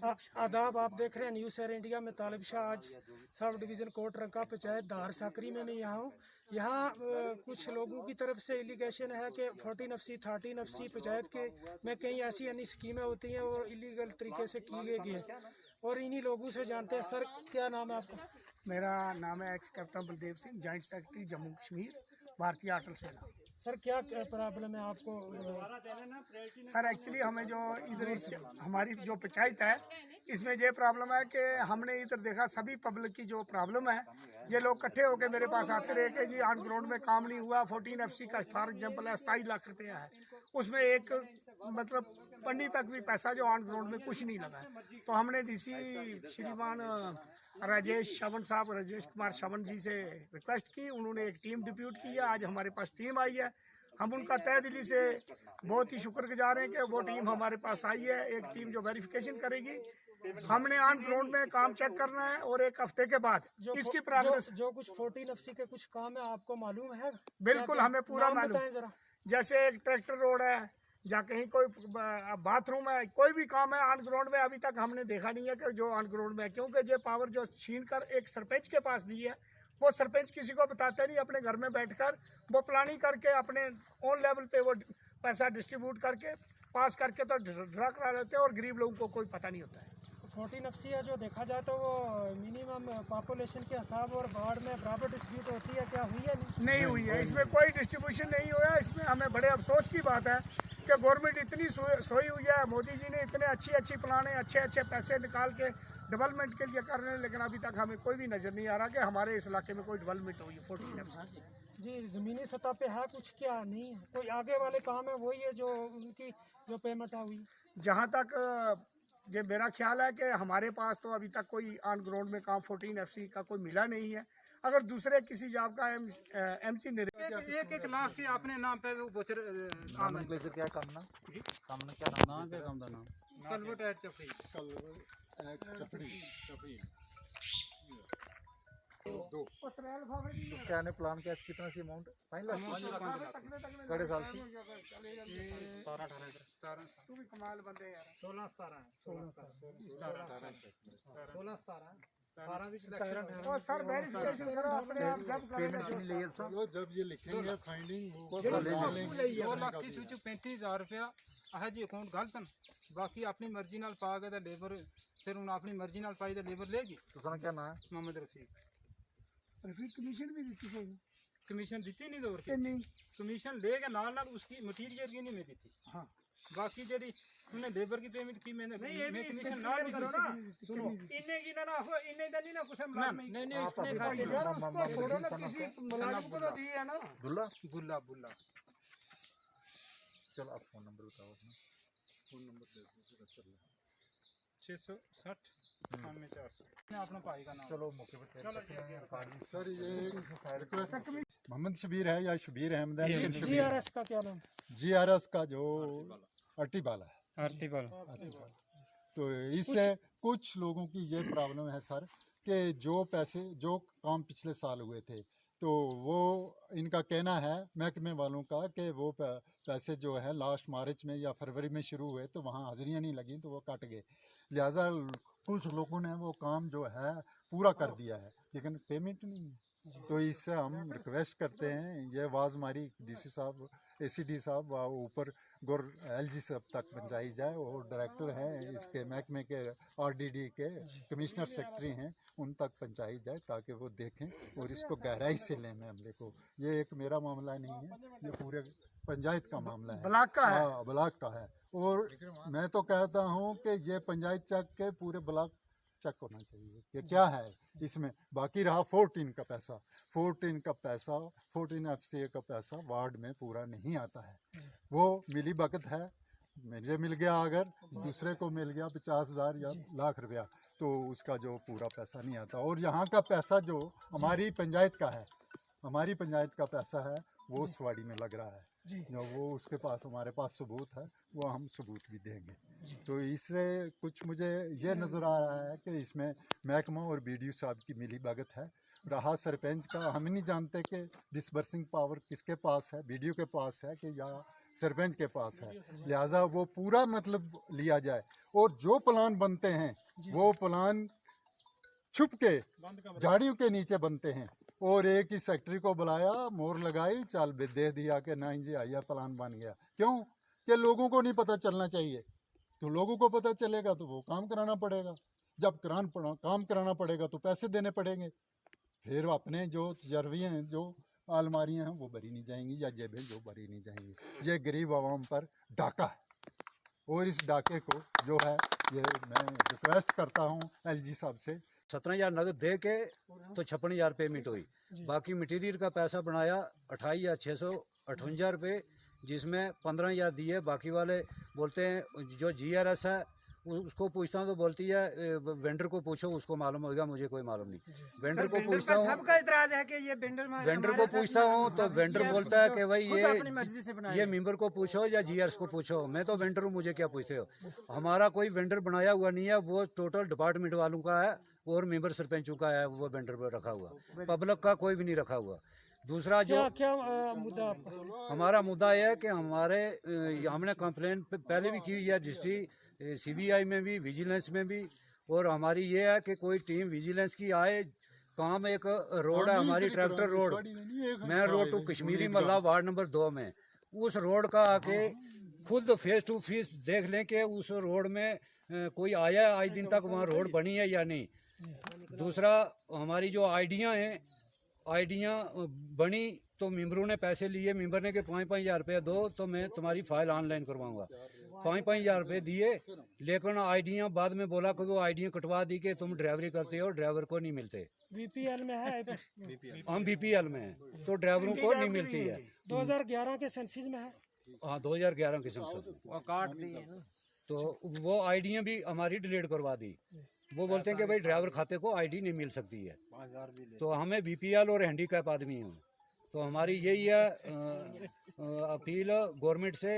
आदाब, आप देख रहे हैं न्यूज़ शेयर इंडिया में। तालिब शाह आज सब डिवीज़न कोट रंका पंचायत धार साकरी में मैं यहाँ हूँ। यहाँ कुछ लोगों की तरफ से एलिगेशन है कि 14FC 13FC पंचायत के में कई ऐसी अन्य स्कीमें होती हैं और इलीगल तरीके से की गई है, और इन्हीं लोगों से जानते हैं। सर, क्या नाम है आपका? मेरा नाम है x captain Baldev Singh, joint secretary Jammu Kashmir, भारतीय अटल सेना। सर, क्या प्रॉब्लम है आपको? सर एक्चुअली हमें जो इधर हमारी जो पंचायत है इसमें ये प्रॉब्लम है कि हमने इधर देखा सभी पब्लिक की जो प्रॉब्लम है, ये लोग इकट्ठे होकर मेरे पास आते रहे कि जी ऑन ग्राउंड में काम नहीं हुआ। 14FC का फॉर एग्जाम्पल है 27 लाख रुपया है, उसमें एक मतलब पंडी तक भी पैसा जो ऑन ग्राउंड में कुछ नहीं लगा है। तो हमने डीसी श्रीमान राजेश कुमार श्रवण जी से रिक्वेस्ट की, उन्होंने एक टीम डिप्यूट की है। आज हमारे पास टीम आई है, हम उनका तहे दिली से बहुत ही शुक्रगुजार हैं कि वो टीम हमारे पास आई है। एक टीम जो वेरिफिकेशन करेगी, हमने ऑन ग्राउंड में काम चेक करना है और एक हफ्ते के बाद इसकी प्रोग्रेस जो कुछ 14FC के कुछ काम है आपको मालूम है? बिल्कुल हमें पूरा मालूम। जरा। जैसे एक ट्रैक्टर रोड है, या कहीं कोई बाथरूम है, कोई भी काम है ऑन ग्राउंड में अभी तक हमने देखा नहीं है कि जो ऑन ग्राउंड में है। क्योंकि ये पावर जो छीन कर एक सरपंच के पास दी है, वो सरपंच किसी को बताते नहीं, अपने घर में बैठकर वो प्लानिंग करके अपने ऑन लेवल पे वो पैसा डिस्ट्रीब्यूट करके पास करके तो ड्रा करा लेते हैं और गरीब लोगों को कोई पता नहीं होता है। 14FC है जो देखा जाए तो वो मिनिमम पॉपुलेशन के हिसाब और वार्ड में बराबर डिस्ट्रीब्यूट होती है, क्या हुई है? नहीं हुई है, इसमें कोई डिस्ट्रीब्यूशन नहीं हुआ। इसमें हमें बड़े अफसोस की बात है कि गवर्नमेंट इतनी सोई हुई है, मोदी जी ने इतने अच्छी प्लाने अच्छे पैसे निकाल के डेवलपमेंट के लिए कर रहे हैं, लेकिन अभी तक हमें कोई भी नज़र नहीं आ रहा कि हमारे इस इलाके में कोई डेवलपमेंट हुई है 14FC जी। ज़मीनी सतह पे है कुछ, क्या नहीं है? कोई आगे वाले काम है वही है जो उनकी जो पेमेंट हुई? जहाँ तक ये मेरा ख्याल है कि हमारे पास तो अभी तक कोई ऑन ग्राउंड में काम 14FC का कोई मिला नहीं है। अगर दूसरे किसी जॉब का MC एक लाख के अपने नाम पे वो बोचर क्या काम ना जी काम ना क्या नाम क्या काम दा नाम कलवट एट चफरी तो क्या ने प्लान क्या कितना सी अमाउंट 5 लाख कड़े साल से 17-18 तू भी कमाल बंदे यार 16-17 और सर वेरिफिकेशन करो अपने आप जब पेमेंट कितनी ली है सर जब ये लिखेंगे फाइंडिंग 2,30,35,000 रुपया है जी अकाउंट गलत न। बाकी अपनी मर्जी नाल पा के तो लेबर फिर उन्हें अपनी मर्जी नाल पाई तो लेबर लेगी। तो सर क्या नाम है मोहम्मद रफीक। रफीक कमीशन भी दी थी कमीशन दी नहीं दौर कि नहीं? कमीशन लेके नाल उसकी मटीरियल की नहीं मैं दी थी। हाँ, बाकी जड़ी उन्हें लेबर की पेमेंट की मैंने कमीशन ना दी सुनो इन्ने की ना हो, इन्ने दा नहीं ना कुछ हम नहीं इसने खाते यार उसको छोड़ो ना, किसी मुलाजिम को तो दी है ना। दुल्ला बुल्ला चलो आप फोन नंबर बताओ अपना। फोन नंबर दे दो, चल रहा 660 9400 अपना भाई का नाम। चलो मौके पर सर ये रिक्वेस्ट मोहम्मद शबीर है या शबीर अहमद है? GRS का क्या नाम? GRS का जो अर्टिबाला है, तो इससे कुछ लोगों की ये प्रॉब्लम है सर कि जो पैसे जो काम पिछले साल हुए थे, तो वो इनका कहना है महकमे वालों का कि वो पैसे जो है लास्ट मार्च में या फरवरी में शुरू हुए तो वहाँ हाजिरियाँ नहीं लगी तो वो कट गए। लिहाजा कुछ लोगों ने वो काम जो है पूरा कर दिया है, लेकिन पेमेंट नहीं है। तो इससे हम रिक्वेस्ट करते हैं, ये आवाज़ हमारी DC साहब ACD साहब व ऊपर LG साहब तक पहुँचाई जाए, और डायरेक्टर हैं इसके महकमे के RDD के कमिश्नर सेक्रेटरी हैं, उन तक पहुँचाई जाए ताकि वो देखें और इसको गहराई से लें मामले को। ये एक मेरा मामला नहीं है, ये पूरे पंचायत का मामला है, ब्लॉक का है। हाँ, ब्लॉक का है। और मैं तो कहता हूँ कि ये पंचायत चेक के पूरे ब्लॉक चेक होना चाहिए कि क्या है इसमें। बाकी रहा 14 का पैसा, 14FC का पैसा वार्ड में पूरा नहीं आता है। वो मिली भगत है, मुझे मिल गया, अगर दूसरे को मिल गया 50,000 या लाख रुपया, तो उसका जो पूरा पैसा नहीं आता। और यहाँ का पैसा जो हमारी पंचायत का है, हमारी पंचायत का पैसा है, वो सवाड़ी में लग रहा है। जो वो उसके पास हमारे पास सबूत है, वो हम सबूत भी देंगे। तो इससे कुछ मुझे ये नज़र आ रहा है कि इसमें महकमा और BDO साहब की मिली भगत है। रहा सरपंच का, हम नहीं जानते कि डिस्बर्सिंग पावर किसके पास है, BDO के पास है कि या सरपंच के पास है, लिहाजा वो पूरा मतलब लिया जाए और जो प्लान बनते हैं वो प्लान छुप के झाड़ियों के नीचे बनते हैं और एक ही सेक्रेटरी को बुलाया, मोहर लगाई, चाल दे दिया कि नहीं जी आइए प्लान बन गया। क्यों कि लोगों को नहीं पता चलना चाहिए, तो लोगों को पता चलेगा तो वो काम कराना पड़ेगा, जब काम कराना पड़ेगा तो पैसे देने पड़ेंगे, फिर अपने जो तजर्बियाँ हैं, जो अलमारियाँ हैं वो भरी नहीं जाएंगी या जेबें जो भरी नहीं जाएंगी। ये गरीब आवाम पर डाका है और इस डाके को जो है ये मैं रिक्वेस्ट करता हूँ एलजी साहब से। 17,000 नगद दे के तो 56,000 पेमेंट हुई, बाकी मटेरियल का पैसा बनाया 28,658 रुपये, जिसमें 15,000 दिए। बाकी वाले बोलते हैं जो GRS है उसको पूछता हूँ तो बोलती है वेंडर को पूछो, उसको मालूम होगा, मुझे कोई मालूम नहीं। वेंडर को पूछता हूँ, सबका इतराज है कि ये वेंडर को पूछता हूँ तो वेंडर बोलता है कि भाई ये मेंबर को पूछो या GRS को पूछो। मैं तो वेंडर हूँ, मुझे क्या पूछते हो। हमारा कोई वेंडर बनाया हुआ नहीं है, वो टोटल डिपार्टमेंट वालों का है और मेंबर सरपंचों का है वो वेंडर पर रखा हुआ, पब्लिक का कोई भी नहीं रखा हुआ। दूसरा जो क्या मुद्दा आपका? हमारा मुद्दा यह है कि हमने कंप्लेन पहले भी की हुई है डिस्ट्रिक्ट CBI में भी, विजिलेंस में भी, और हमारी ये है कि कोई टीम विजिलेंस की आए। काम एक रोड है हमारी tractor road, main road to Kashmiri Mohalla ward number 2 में, उस रोड का आके खुद फेस टू फेस देख लें कि उस रोड में कोई आया है, आज दिन तक वहाँ रोड बनी है या नहीं। दूसरा हमारी जो आइडियाँ बनी तो मेंबरों ने पैसे लिए, मेंबर ने के 5,000 रुपये दो तो मैं तुम्हारी फाइल ऑनलाइन करवाऊंगा। 5,000 रुपये दिए, लेकिन आइडियाँ बाद में बोला कि वो आइडियाँ कटवा दी कि तुम ड्राइवरी करते हो, ड्राइवर को नहीं मिलते। BPL में है, हम BPL में हैं तो ड्राइवरों को नहीं मिलती है। 2011 के सेंसिस में है। हाँ 2011 के संसद तो वो आइडियाँ भी हमारी डिलीट करवा दी। वो बोलते हैं कि भाई ड्राइवर खाते को ID नहीं मिल सकती है, तो हमें BPL और हैंडीकैप आदमी हूँ, तो हमारी यही है अपील गवर्नमेंट से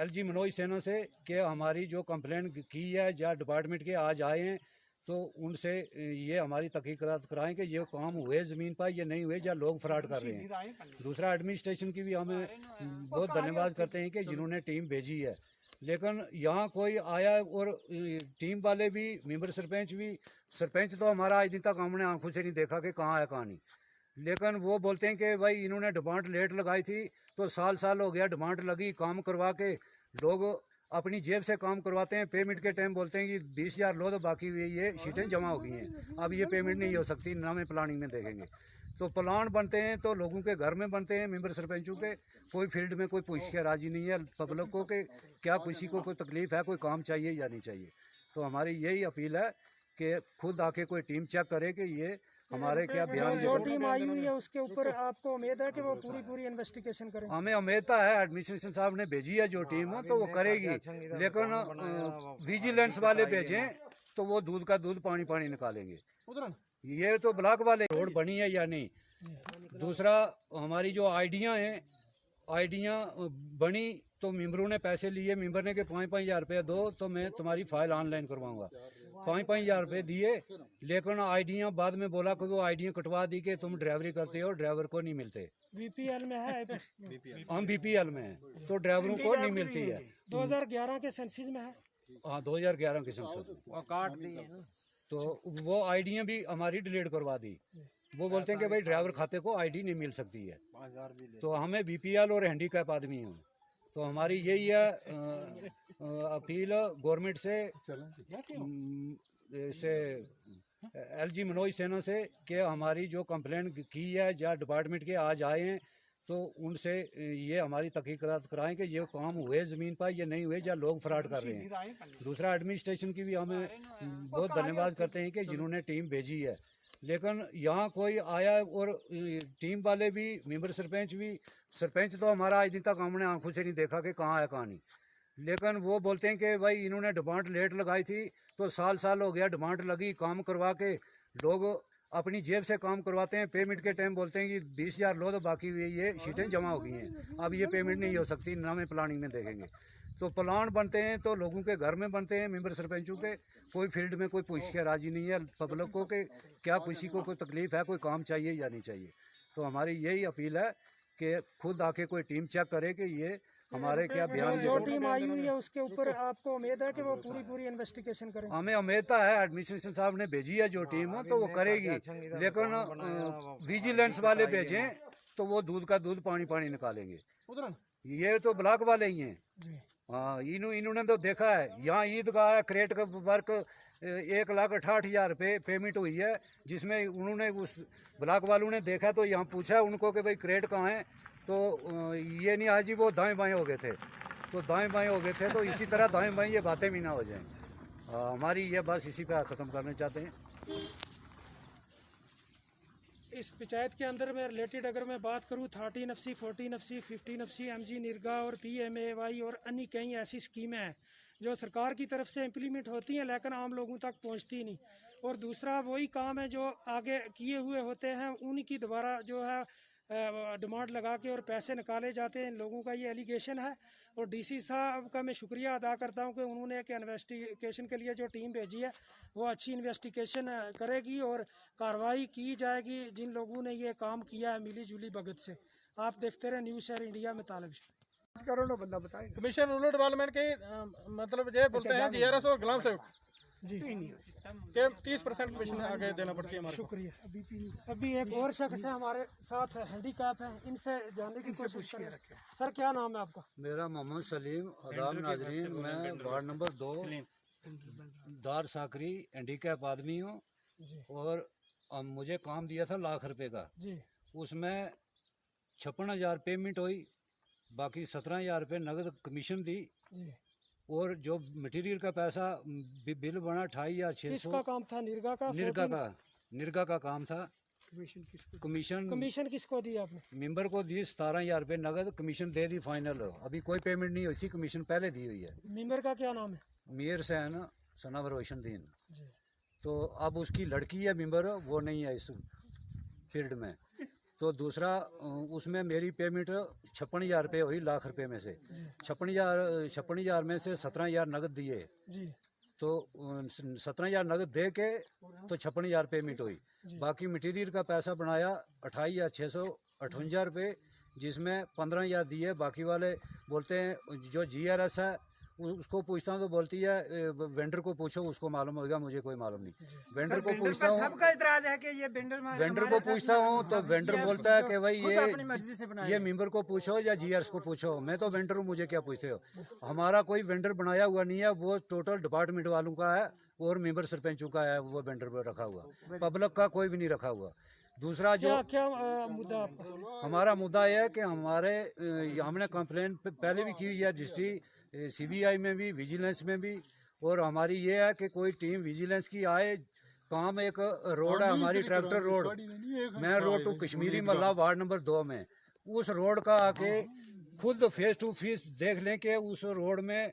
LG मनोज सेना से कि हमारी जो कंप्लेन की है या डिपार्टमेंट के आज आए हैं तो उनसे ये हमारी तहकीकात कराएं कि ये काम हुए ज़मीन पर या नहीं हुए या लोग फ्रॉड कर रहे हैं। दूसरा एडमिनिस्ट्रेशन की भी हमें बहुत धन्यवाद करते हैं कि जिन्होंने टीम भेजी है, लेकिन यहाँ कोई आया और टीम वाले भी, मेंबर सरपंच तो हमारा आज दिन तक हमने आंखों से नहीं देखा कि कहाँ है कहाँ नहीं, लेकिन वो बोलते हैं कि भाई इन्होंने डिमांड लेट लगाई थी तो साल हो गया डिमांड लगी, काम करवा के लोग अपनी जेब से काम करवाते हैं। पेमेंट के टाइम बोलते हैं कि 20,000 लो तो बाकी ये शीटें जमा हो गई हैं, अब ये पेमेंट नहीं हो सकती, ना में प्लानिंग में देखेंगे। तो प्लान बनते हैं तो लोगों के घर में बनते हैं, मेंबर सरपंचों के, कोई फील्ड में कोई पूछ के राजी नहीं है पब्लिक को कि क्या किसी को कोई तकलीफ है, कोई काम चाहिए या नहीं चाहिए। तो हमारी यही अपील है कि खुद आके कोई टीम चेक करे कि ये हमारे क्या बयान। जो टीम आई हुई है उसके ऊपर आपको उम्मीद है कि वो पूरी इन्वेस्टिगेशन करें? हमें उम्मीद है, एडमिनिस्ट्रेशन साहब ने भेजी है जो टीम तो वो करेगी, लेकिन विजिलेंस वाले भेजें तो वो दूध का दूध पानी निकालेंगे। ये तो ब्लॉक वाले रोड बनी है या नहीं। दूसरा हमारी जो आइडियाँ बनी तो मेंबरों ने पैसे लिए, मेंबर ने के 5,000 रुपये दो तो मैं तुम्हारी फाइल ऑनलाइन करवाऊंगा। 5,000 रुपये दिए, लेकिन आइडियाँ बाद में बोला कि वो आइडियाँ कटवा दी कि तुम ड्राइवरी करते हो, ड्राइवर को नहीं मिलते। BPL में है, हम BPL में हैं तो ड्राइवरों को नहीं मिलती है। 2011 के सेंसिस में है। हाँ 2011 के संसद तो वो आइडियाँ भी हमारी डिलीट करवा दी। वो बोलते हैं कि भाई ड्राइवर खाते को ID नहीं मिल सकती है, तो हमें BPL और हैंडीकैप आदमी हूँ, तो हमारी यही है अपील गवर्नमेंट से LG मनोज सेना से कि हमारी जो कंप्लेन की है या डिपार्टमेंट के आज आए हैं तो उनसे ये हमारी तहकीकात कराएं कि ये काम हुए ज़मीन पर या नहीं हुए या लोग फ्रॉड कर रहे हैं। दूसरा एडमिनिस्ट्रेशन की भी हमें बहुत धन्यवाद करते हैं कि जिन्होंने टीम भेजी है, लेकिन यहाँ कोई आया और टीम वाले भी, मेंबर सरपंच तो हमारा आज दिन तक हमने आंखों से नहीं देखा कि कहाँ है कहाँ नहीं, लेकिन वो बोलते हैं कि भाई इन्होंने डिमांड लेट लगाई थी तो साल हो गया डिमांड लगी, काम करवा के लोग अपनी जेब से काम करवाते हैं। पेमेंट के टाइम बोलते हैं कि 20,000 लो तो बाकी ये शीटें जमा हो गई हैं, अब ये पेमेंट नहीं हो सकती, ना में प्लानिंग में देखेंगे। तो प्लान बनते हैं तो लोगों के घर में बनते हैं, मेंबर सरपंचों के, कोई फील्ड में कोई पूछ के राजी नहीं है पब्लिक को कि क्या किसी को कोई तकलीफ है, कोई काम चाहिए या नहीं चाहिए। तो हमारी यही अपील है कि खुद आके कोई टीम चेक करे कि ये हमारे क्या बयान जो टीम आई हुई है उसके ऊपर आपको उम्मीद है कि वो पूरी इन्वेस्टिगेशन करें? हमें उम्मीद है, एडमिनिस्ट्रेशन साहब ने भेजी है जो टीम तो वो करेगी, लेकिन विजिलेंस वाले भेजें तो वो दूध का दूध पानी पानी निकालेंगे। ये तो ब्लॉक वाले ही हैं। हाँ, इन्होंने तो देखा है, यहाँ ईदगाह है, क्रेट का वर्क 1,68,000 रुपये पेमेंट हुई है, जिसमें उन्होंने उस ब्लॉक वालों ने देखा तो यहाँ पूछा उनको कि भाई क्रेट कहाँ है, तो ये नहीं आज जी वो दाएं बाएं हो गए थे, तो दाएं बाएं हो गए थे, तो इसी तरह दाएं बाएं ये बातें भी ना हो जाएं। हमारी ये बस इसी पे ख़त्म करना चाहते हैं। इस पंचायत के अंदर में रिलेटेड अगर मैं बात करूँ 30 नफसी, 40 नफसी, 50 नफसी, MG निरगा और PMAY और अन्य कई ऐसी स्कीमें हैं जो सरकार की तरफ से इम्प्लीमेंट होती हैं लेकिन आम लोगों तक पहुंचती नहीं। और दूसरा वही काम है जो आगे किए हुए होते हैं उनकी दोबारा जो है डिमांड लगा के और पैसे निकाले जाते हैं। लोगों का ये एलिगेशन है और DC साहब का मैं शुक्रिया अदा करता हूं कि उन्होंने एक इन्वेस्टिगेशन के लिए जो टीम भेजी है वो अच्छी इन्वेस्टिगेशन करेगी और कार्रवाई की जाएगी जिन लोगों ने ये काम किया है मिली जुली भगत से। आप देखते रहे न्यूज़ शेयर इंडिया में तालब करोड़ों बंदा बताएगा। कमीशन रूरल डेवलपमेंट के मतलब ये बोलते हैं GRS और गुलाम सेवक जी के 30% कमीशन आगे देना पड़ती है हमारे को। शुक्रिया। अभी एक और शख्स है हमारे साथ है, हैंडीकैप है, इनसे जानने की कोशिश करें। सर क्या नाम है आपका? मेरा मोहम्मद सलीम, आदाब नाजरीन, मैं वार्ड नंबर 2 दार साकरी हैंडीकैप आदमी हूँ और मुझे काम दिया था ₹1,00,000 का। जी उसमें 56,000 पेमेंट हुई, बाकी 17,000 रुपये नगद कमीशन दी जी। और जो मटेरियल का पैसा बिल बना 28,600। किसका काम था? निरगा का? निरगा का काम था। कमीशन किसको दी आपने? मेंबर को दी 17,000 रुपये नगद कमीशन दे दी फाइनल। अभी कोई पेमेंट नहीं हुई थी, कमीशन पहले दी हुई है। मेंबर का क्या नाम है? मीर हुसैन सना रोशनदीन। तो अब उसकी लड़की है मेंबर, वो नहीं है इस फील्ड में। तो दूसरा उसमें मेरी पेमेंट 56,000 रुपये हुई ₹1,00,000 में से। 56,000 में से 17,000 नगद दिए जी। तो 17,000 नगद दे के तो 56,000 पेमेंट हुई। बाकी मटेरियल का पैसा बनाया 28,658 रुपये, जिसमें 15,000 दिए। बाकी वाले बोलते हैं जो GRS है उसको पूछता हूँ तो बोलती है वेंडर को पूछो, उसको मालूम होगा, मुझे कोई मालूम नहीं। वेंडर को पूछता हूँ, सबका इतराज है कि ये वेंडर को पूछता हूँ तो वेंडर बोलता है कि भाई ये मेंबर को पूछो या GRS को पूछो। मैं तो वेंडर हूँ, मुझे क्या पूछते हो? हमारा कोई वेंडर बनाया हुआ नहीं है, वो टोटल डिपार्टमेंट वालों का है और मेंबर सरपंचों का है वो वेंडर रखा हुआ, पब्लिक का कोई भी नहीं रखा हुआ। दूसरा जो क्या मुद्दा आपका? हमारा मुद्दा यह है कि हमने कंप्लेंट पहले भी की हुई है डिस्ट्रिक्ट CBI में भी, विजिलेंस में भी, और हमारी ये है कि कोई टीम विजिलेंस की आए। काम एक रोड है हमारी tractor road, main road to Kashmiri Mohalla ward number 2 में, उस रोड का आके खुद फेस टू फेस देख लें कि उस रोड में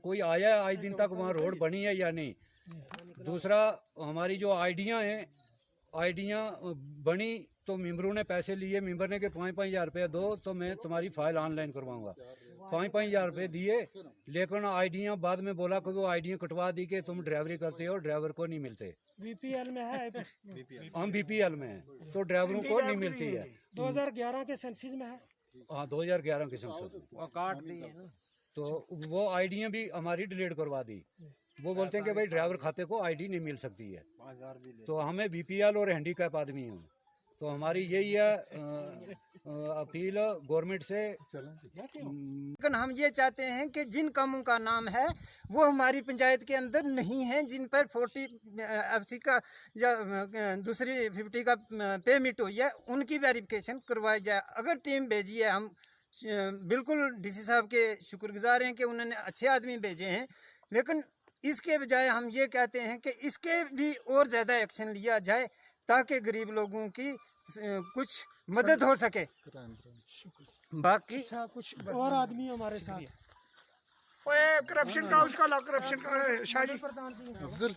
कोई आया है आज दिन तक, वहाँ रोड बनी है या नहीं। दूसरा हमारी जो आइडियाँ बनी तो मेंबरों ने पैसे लिए, मेंबर ने कि 5,000 रुपये दो तो मैं तुम्हारी फाइल ऑनलाइन करवाऊंगा। 5,000 रुपये दिए, लेकिन आइडियाँ बाद में बोला कि वो आइडियाँ कटवा दी कि तुम ड्राइवरी करते हो, ड्राइवर को नहीं मिलते। BPL में है? हम BPL में हैं तो ड्राइवरों को नहीं मिलती है। 2011 के सेंसिस में है। हाँ 2011 के संसद तो वो आइडियाँ भी हमारी डिलीट करवा दी। वो बोलते हैं कि भाई ड्राइवर खाते को ID नहीं मिल सकती है। तो हमें BPL और हैंडीकैप आदमी हूँ, तो हमारी यही है अपील गवर्नमेंट से। लेकिन हम ये चाहते हैं कि जिन कामों का नाम है वो हमारी पंचायत के अंदर नहीं है, जिन पर 40 FC का या दूसरी 50 का पेमेंट हुई है, उनकी वेरिफिकेशन करवाई जाए। अगर टीम भेजी है, हम बिल्कुल DC साहब के शुक्रगुजार हैं कि उन्होंने अच्छे आदमी भेजे हैं, लेकिन इसके बजाय हम ये कहते हैं कि इसके भी और ज़्यादा एक्शन लिया जाए ताकि गरीब लोगों की कुछ मदद हो सके। बाकी अच्छा कुछ और आदमी हमारे साथ। करप्शन का उसका करप्शन का शाही प्रधान जी अफजल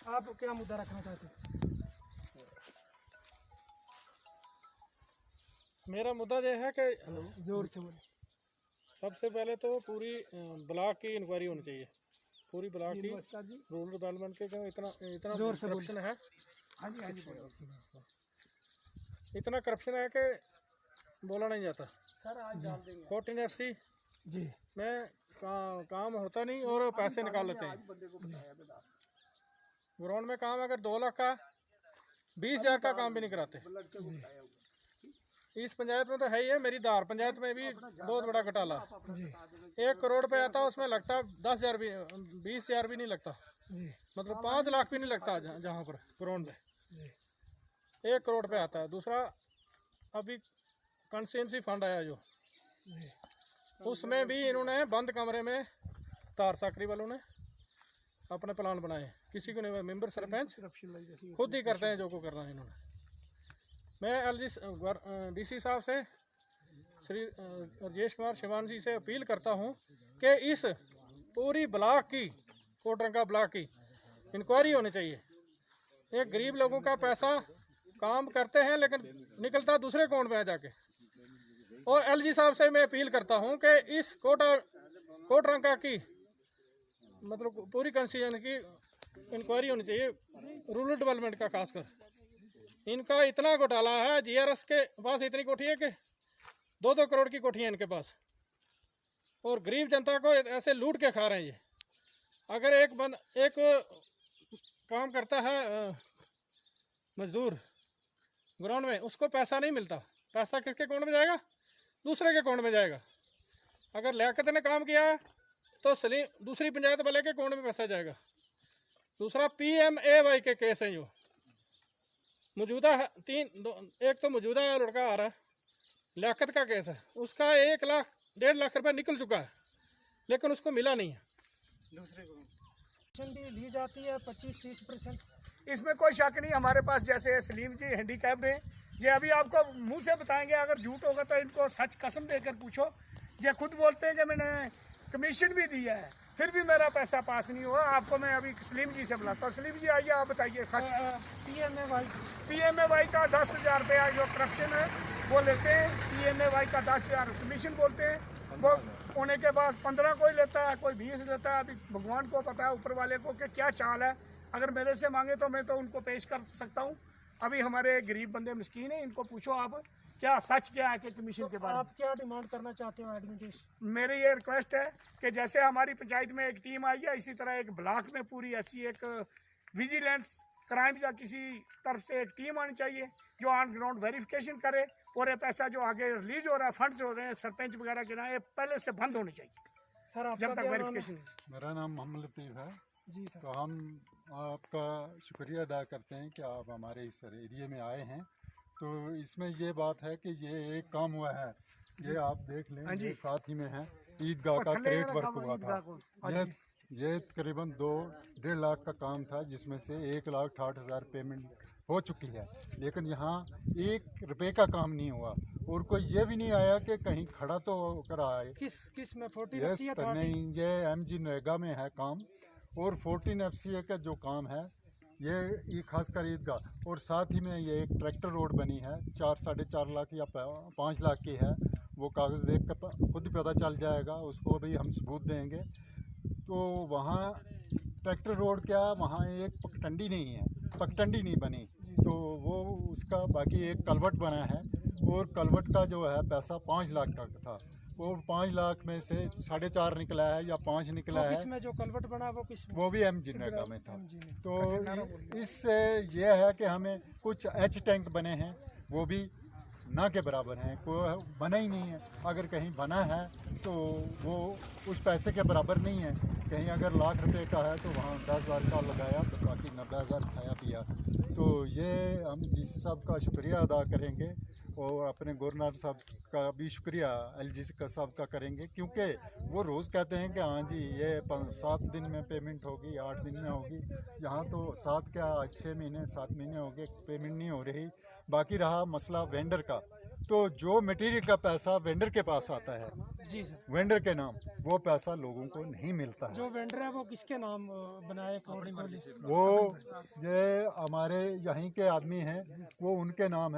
आप क्या मुद्दा रखना चाहते हैं? मेरा मुद्दा यह है कि जोर से बोले। सबसे पहले तो पूरी ब्लॉक की इंक्वायरी होनी चाहिए, पूरी ब्लॉक की रूरल डेवलपमेंट के इतना जोर से करप्शन है। इतना करप्शन है कि बोला नहीं जाता। सर आज डाल देंगे 14 FC जी। में काम होता नहीं और पैसे निकाल लेते हैं। ग्राउंड में काम अगर 2 लाख का 20,000 का काम भी नहीं कराते। इस पंचायत में तो है ही है, मेरी धार पंचायत में भी बहुत बड़ा घोटाला। 1 करोड़ पे आता, उसमें लगता 10,000 भी 20,000 भी नहीं लगता, मतलब 5 लाख भी नहीं लगता जहाँ पर ग्राउंड में 1 करोड़ पे आता है। दूसरा अभी कंस्टिट्यूंसी फंड आया जो, उसमें भी इन्होंने बंद कमरे में तार साकरी वालों ने अपने प्लान बनाए, किसी को नहीं, मेंबर सरपंच खुद ही करते हैं जो को करना है इन्होंने। मैं DC साहब से, श्री राजेश कुमार शिवान जी से अपील करता हूं कि इस पूरी ब्लॉक की, कोटरंका ब्लॉक की इंक्वायरी होनी चाहिए। ये गरीब लोगों का पैसा काम करते हैं लेकिन निकलता दूसरे अकाउंट में आ जाके। और LG साहब से मैं अपील करता हूं कि इस कोटरंका की मतलब पूरी कंस्टिट्यूशन की इंक्वायरी होनी चाहिए, रूरल डेवलपमेंट का खासकर। इनका इतना घोटाला है, GRS के पास इतनी कोठी है कि 2-2 करोड़ की कोठी है इनके पास, और गरीब जनता को ऐसे लूट के खा रहे हैं ये। अगर एक काम करता है मजदूर ग्राउंड में, उसको पैसा नहीं मिलता, पैसा किसके अकाउंट में जाएगा? दूसरे के अकाउंट में जाएगा। अगर लियाकत ने काम किया तो दूसरी पंचायत वाले के अकाउंट में पैसा जाएगा। दूसरा PMAY के केस हैं जो मौजूदा है, एक तो मौजूदा लड़का आ रहा है, लियाकत का केस है, उसका 1 लाख 1.5 लाख रुपए निकल चुका है लेकिन उसको मिला नहीं है। दूसरे को भी ली जाती है 25-30%। इसमें कोई शक नहीं। हमारे पास जैसे सलीम जी हैंडीकैप्ड हैं, जे अभी आपको मुंह से बताएंगे, अगर झूठ होगा तो इनको सच कसम देकर पूछो। जे खुद बोलते हैं कि मैंने कमीशन भी दिया है फिर भी मेरा पैसा पास नहीं हुआ। आपको मैं अभी सलीम जी से बुलाता हूँ। सलीम जी आइए, आप बताइए सच। PMAY का 10,000 रुपया जो करप्शन है वो लेते हैं। PMAY का 10,000 कमीशन बोलते हैं। वो होने के बाद 15 कोई लेता है, कोई 20 लेता है। अभी भगवान को पता है, ऊपर वाले को, कि क्या चाल है। अगर मेरे से मांगे तो मैं तो उनको पेश कर सकता हूँ। अभी हमारे गरीब बंदे मिस्कीन हैं, इनको पूछो आप क्या सच क्या है कि कमीशन के बारे में। आप क्या डिमांड करना चाहते हो एडमिनिस्ट्रेशन? मेरी ये रिक्वेस्ट है कि जैसे हमारी पंचायत में एक टीम आई है, इसी तरह एक ब्लॉक में पूरी ऐसी एक विजिलेंस क्राइम या किसी तरफ से एक टीम आनी चाहिए जो ऑन ग्राउंड वेरिफिकेशन करे, और ये पैसा जो आगे रिलीज हो रहा है, फंड्स हो रहे हैं सरपंच वगैरह के ना, ये पहले से बंद होने चाहिए सर जब तक वेरिफिकेशन। मेरा नाम मोहम्मद लतीफ़ है जी सर। तो हम आपका शुक्रिया अदा करते हैं कि आप हमारे इस एरिया में आए हैं। तो इसमें ये बात है कि ये एक काम हुआ है, ये आप देख लें, ये साथ ही में है ईदगाह का क्रेट वर्क हुआ था। ये तकरीबन 2-1.5 लाख का काम था, जिसमें से 1,68,000 पेमेंट हो चुकी है, लेकिन यहाँ 1 रुपये का काम नहीं हुआ। और कोई ये भी नहीं आया कि कहीं खड़ा तो होकर आए। किस में 14 यस, FC या 30? नहीं, ये MG नरेगा में है काम, और 14 FCA का जो काम है ये खासकर ईदगाह, और साथ ही में ये एक ट्रैक्टर रोड बनी है 4-4.5 लाख या 5 लाख की है। वो कागज़ देख कर खुद ही पता चल जाएगा, उसको भी हम सबूत देंगे। तो वहाँ ट्रैक्टर रोड क्या, वहाँ एक पगडंडी नहीं बनी, तो वो उसका बाकी एक कलवट बना है, और कलवट का जो है पैसा 5 लाख का था, और 5 लाख में से 4.5 निकला है या 5 निकला है। किसमें जो कलवट बना वो किस में? वो भी MG नरेगा में था। तो इससे ये है कि हमें कुछ H टैंक बने हैं, वो भी ना के बराबर हैं, कोई बना ही नहीं है। अगर कहीं बना है तो वो उस पैसे के बराबर नहीं है। कहीं अगर लाख रुपए का है तो वहाँ 10,000 का लगाया, तो बाकी 90,000 खाया पिया। तो ये हम DC साहब का शुक्रिया अदा करेंगे, और अपने गवर्नर साहब का भी शुक्रिया LG साहब का करेंगे, क्योंकि वो रोज़ कहते हैं कि हाँ जी ये 7 दिन में पेमेंट होगी, 8 दिन में होगी। यहाँ तो 7 क्या 6 महीने 7 महीने हो गए, पेमेंट नहीं हो रही। बाकी रहा मसला वेंडर का, तो जो मटेरियल का पैसा वेंडर के पास आता है, जी सर, वेंडर के नाम, वो पैसा लोगों को नहीं मिलता है। जो वेंडर है वो किसके नाम बनाए? वो ये हमारे यहीं के आदमी हैं, वो उनके नाम है।